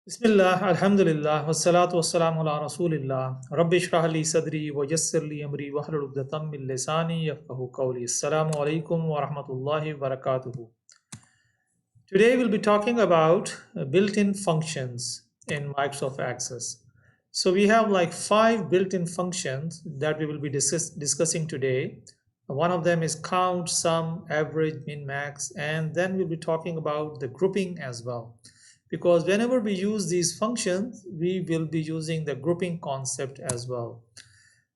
Bismillah, Alhamdulillah, wassalatu wassalamu ala Rasulillah. Rabbi shrah li sadri wa yassir li amri wa hlul uqdatam min lisani yafqahu qawli. Assalamu alaikum wa rahmatullahi wa barakatuhu. Today we'll be talking about built-in functions in Microsoft Access. So we have like 5 built-in functions that we will be discussing today. One of them is count, sum, average, min, max, and then we'll be talking about the grouping as well. Because whenever we use these functions, we will be using the grouping concept as well.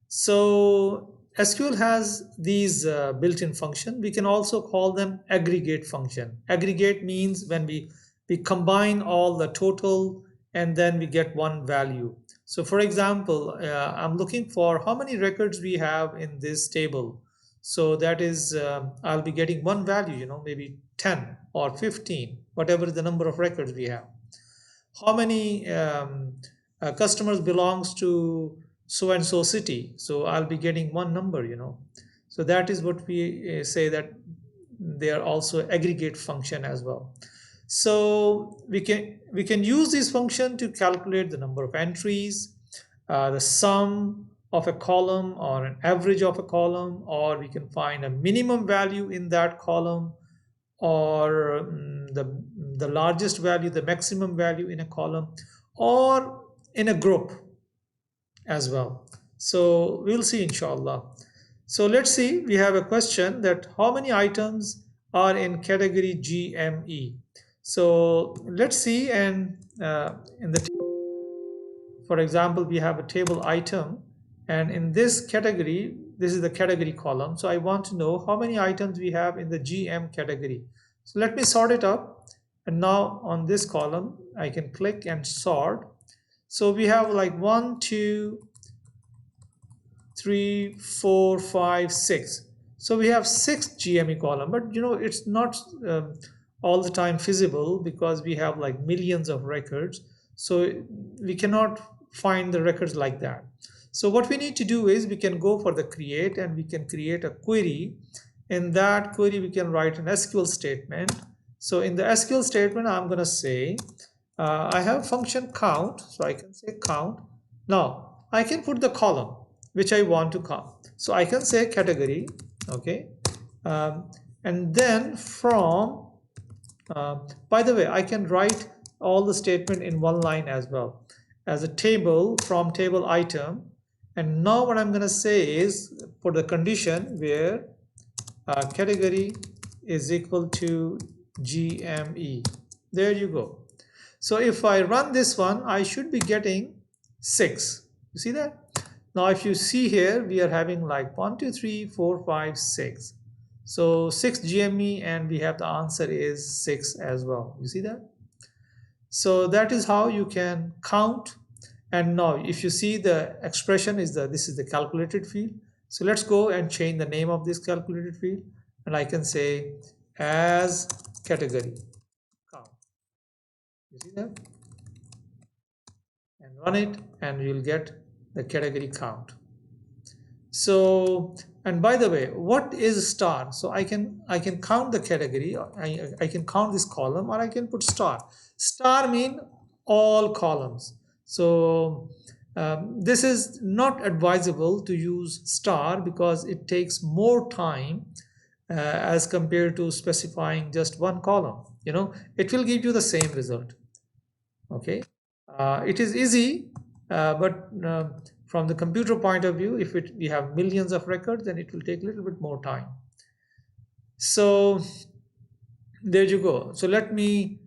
So SQL has these built-in function. We can also call them aggregate function. Aggregate means when we combine all the total and then we get one value. So for example, I'm looking for how many records we have in this table. So that is, I'll be getting one value, maybe 10 or 15, whatever the number of records we have. How many customers belongs to so and so city, so I'll be getting one number. So that is what we say that they are also aggregate function as well. So we can use this function to calculate the number of entries, the sum of a column or an average of a column, or we can find a minimum value in that column, or the largest value, the maximum value in a column, or in a group as well. So we'll see inshallah. So let's see, we have a question that how many items are in category GME. So let's see, and in the for example, we have a table item, and in this category, this is the category column. So I want to know how many items we have in the GM category. So let me sort it up. And now on this column, I can click and sort. So we have like 1, 2, 3, 4, 5, 6. So we have 6 GME column, but it's not all the time feasible because we have like millions of records. So we cannot find the records like that. So what we need to do is we can go for the create, and we can create a query. In that query, we can write an SQL statement. So in the SQL statement, I'm going to say, I have function count. So I can say count. Now I can put the column which I want to count. So I can say category, okay. And then from, by the way, I can write all the statement in one line as well, as a table from table item. And now what I'm going to say is for the condition where category is equal to GME. There you go. So if I run this one, I should be getting 6. You see that? Now if you see here, we are having like 1, 2, 3, 4, 5, 6. So 6 GME, and we have the answer is 6 as well. You see that? So that is how you can count. And now if you see the expression is this is the calculated field. So let's go and change the name of this calculated field, and I can say as category count. You see that? And run it, and you'll get the category count. So, and by the way, what is star? So I can count the category. I can count this column, or I can put star. Star mean all columns. So this is not advisable to use star because it takes more time as compared to specifying just one column. It will give you the same result. Okay, it is easy, but from the computer point of view, if we have millions of records, then it will take a little bit more time. So there you go. So let me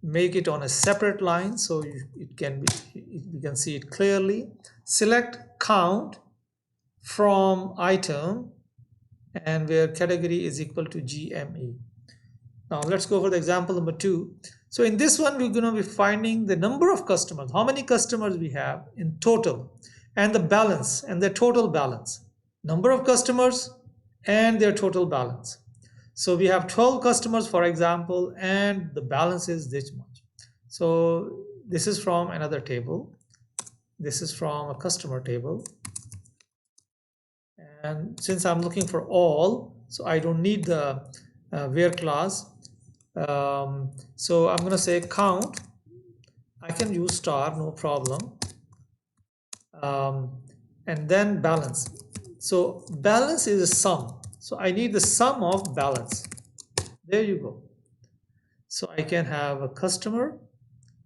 make it on a separate line so you can see it clearly. Select count from item, and where category is equal to GME. Now let's go for the example number 2. So in this one, we're going to be finding the number of customers, how many customers we have in total, and the balance and the total balance, number of customers and their total balance. So we have 12 customers, for example, and the balance is this much. So this is from another table. This is from a customer table. And since I'm looking for all, so I don't need the where clause. So I'm going to say count I can use star, no problem. And then balance. So balance is a sum. So I need the sum of balance. There you go. So I can have a customer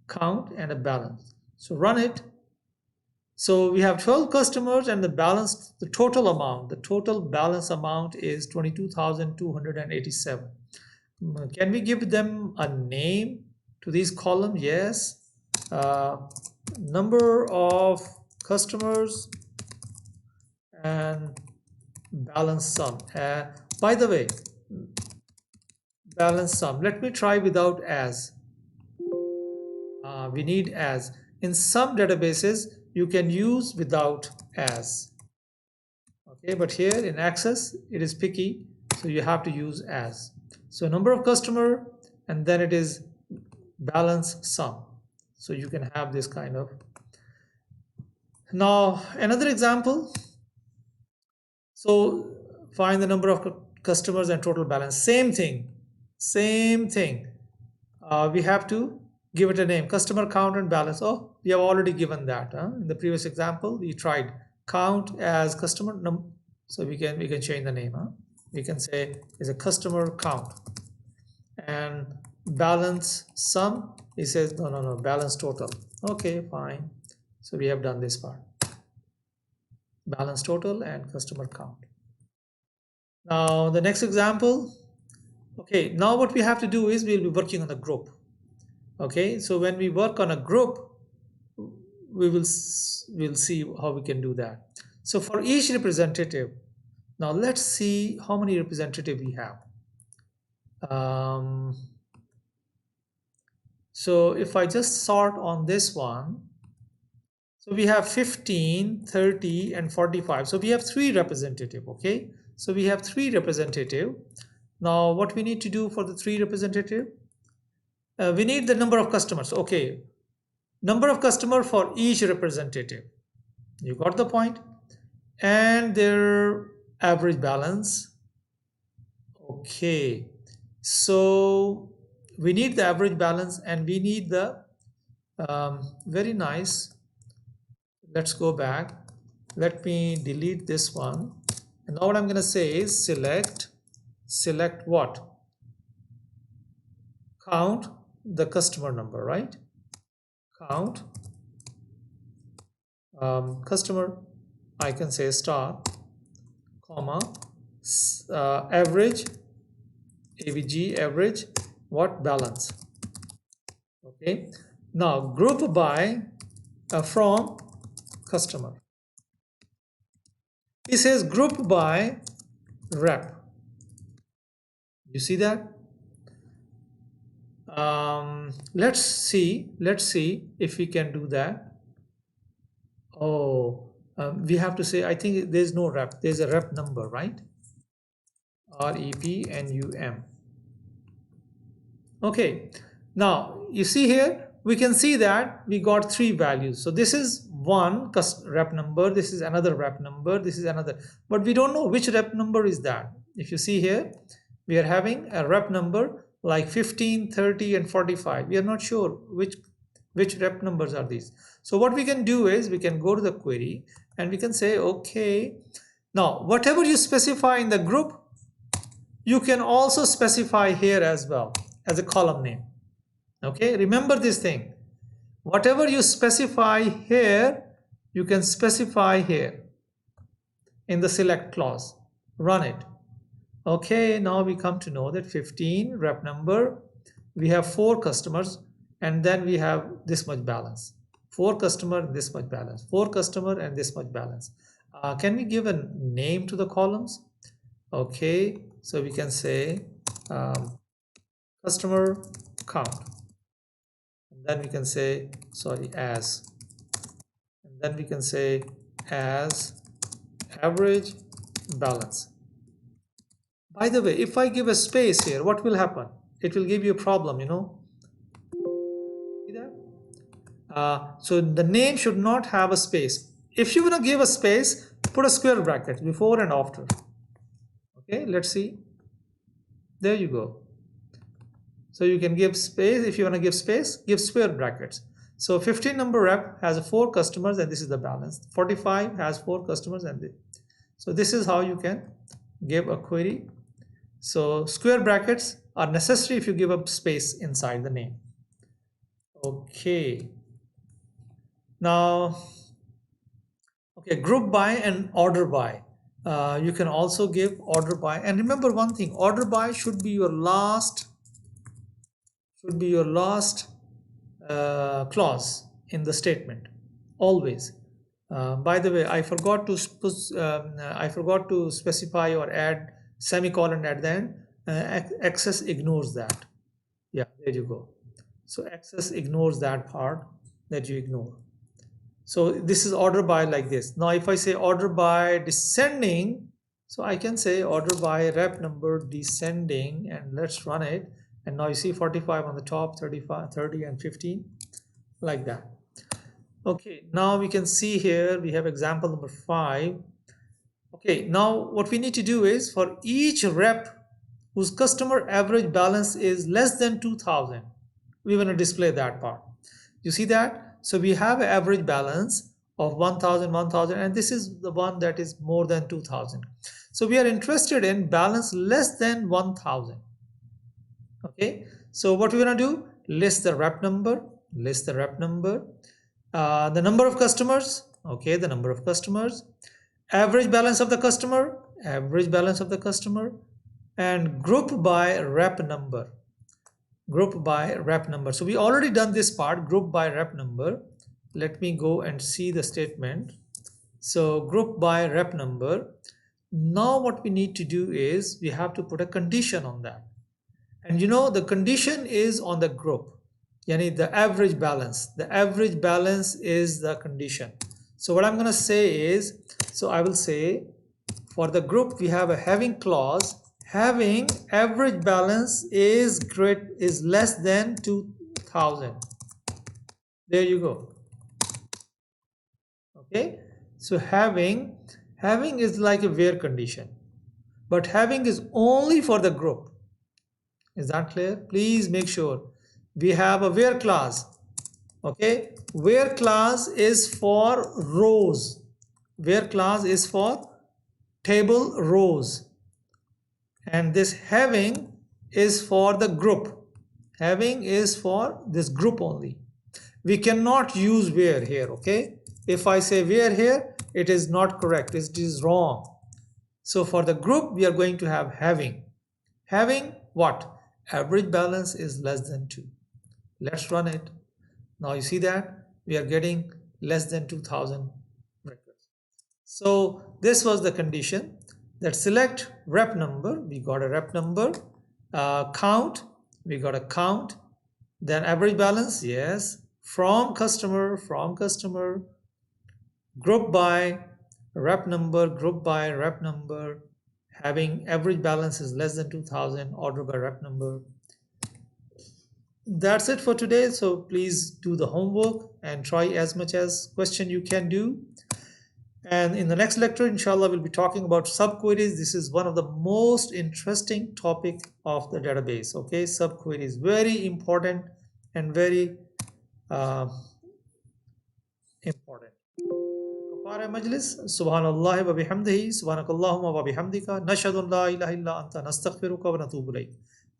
count and a balance. So run it. So we have 12 customers and the balance, the total balance amount is 22,287. Can we give them a name to these columns? Yes. Number of customers and balance sum. By the way, balance sum. Let me try without as. We need as. In some databases, you can use without as. Okay, but here in Access, it is picky, so you have to use as. So number of customer, and then it is balance sum. So you can have this kind of. Now, another example. So find the number of customers and total balance. Same thing. We have to give it a name. Customer count and balance. Oh, we have already given that. In the previous example, we tried count as customer number. So we can change the name. We can say is a customer count. And balance sum. He says no, balance total. Okay, fine. So we have done this part. Balance total and customer count. Now the next example. Okay, now what we have to do is we'll be working on a group. Okay, so when we work on a group, we'll see how we can do that. So for each representative, now let's see how many representatives we have. So if I just sort on this one, so we have 15, 30, and 45. So we have 3 representative. Okay, so we have 3 representative. Now what we need to do for the 3 representative? We need the number of customers. Okay, number of customer for each representative. You got the point? And their average balance. Okay, so we need the average balance and we need the very nice. Let's go back. Let me delete this one. And now what I'm going to say is select what? Count the customer number, right? Count customer. I can say star, comma, average, avg, average, what balance. Okay, now group by from customer. He says group by rep. You see that? Let's see if we can do that. Oh, we have to say, I think there's no rep, there's a rep number, right? REPNUM. Okay, now you see here we can see that we got 3 values. So this is one rep number, this is another rep number, this is another, but we don't know which rep number is that. If you see here, we are having a rep number like 15, 30, and 45. We are not sure which rep numbers are these. So what we can do is we can go to the query and we can say, okay, now whatever you specify in the group, you can also specify here as well as a column name. Okay, remember this thing. Whatever you specify here, you can specify here in the select clause. Run it. Okay, now we come to know that 15 rep number, we have 4 customers, and then we have this much balance. 4 customer, this much balance. 4 customer and this much balance. Can we give a name to the columns? Okay, so we can say customer count. And then we can say, sorry, as. And then we can say as average balance. By the way, if I give a space here, what will happen? It will give you a problem, you know. See that? So the name should not have a space. If you want to give a space, put a square bracket before and after. Okay, let's see. There you go. So you can give space. If you want to give space, give square brackets. So 15 number rep has 4 customers and this is the balance. 45 has 4 customers and so this is how you can give a query. So square brackets are necessary if you give a space inside the name. Okay. Now, okay, group by and order by. You can also give order by, and remember one thing: order by should be your last clause in the statement, always. By the way, I forgot to specify or add semicolon at the end. Access ignores that. Yeah, there you go. So access ignores that part that you ignore. So this is order by like this. Now if I say order by descending, so I can say order by rep number descending, and let's run it. And now you see 45 on the top, 35, 30 and 15 like that. Okay, now we can see here we have example number 5. Okay, now what we need to do is for each rep whose customer average balance is less than 2000, we want to display that part. You see that? So we have an average balance of 1000, 1000, and this is the one that is more than 2000. So we are interested in balance less than 1000. Okay, so what we're going to do, list the rep number, the number of customers, okay, the number of customers, average balance of the customer, and group by rep number. So we already done this part, group by rep number. Let me go and see the statement. So group by rep number. Now what we need to do is we have to put a condition on that. And you know, the condition is on the group, yani the average balance. The average balance is the condition. So what I'm going to say is, so I will say for the group we have a having clause, having average balance is less than 2000. There you go. Okay, so having is like a where condition, but having is only for the group. Is that clear? Please make sure we have a where clause. Okay, where clause is for rows. Where clause is for table rows, and this having is for the group. Having is for this group only. We cannot use where here. Okay, if I say where here, it is not correct, it is wrong. So for the group we are going to have having what? Average balance is less than 2. Let's run it. Now you see that we are getting less than 2000 records. So this was the condition, that select rep number, we got a rep number, count, we got a count, then average balance, yes, from customer, group by rep number, having average balance is less than 2000, order by rep number. That's it for today. So please do the homework and try as much as question you can do. And in the next lecture, inshallah, we'll be talking about subqueries. This is one of the most interesting topic of the database. Okay, subqueries, very important and very important. Kafara majlis, subhanallah wa bihamdihi, subhanakallahumma wa bihamdika, nashhadu an la ilaha illa anta nastaghfiruka wa natubu ilayk.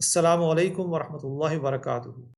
Assalamu alaikum wa rahmatullahi wa barakatuh.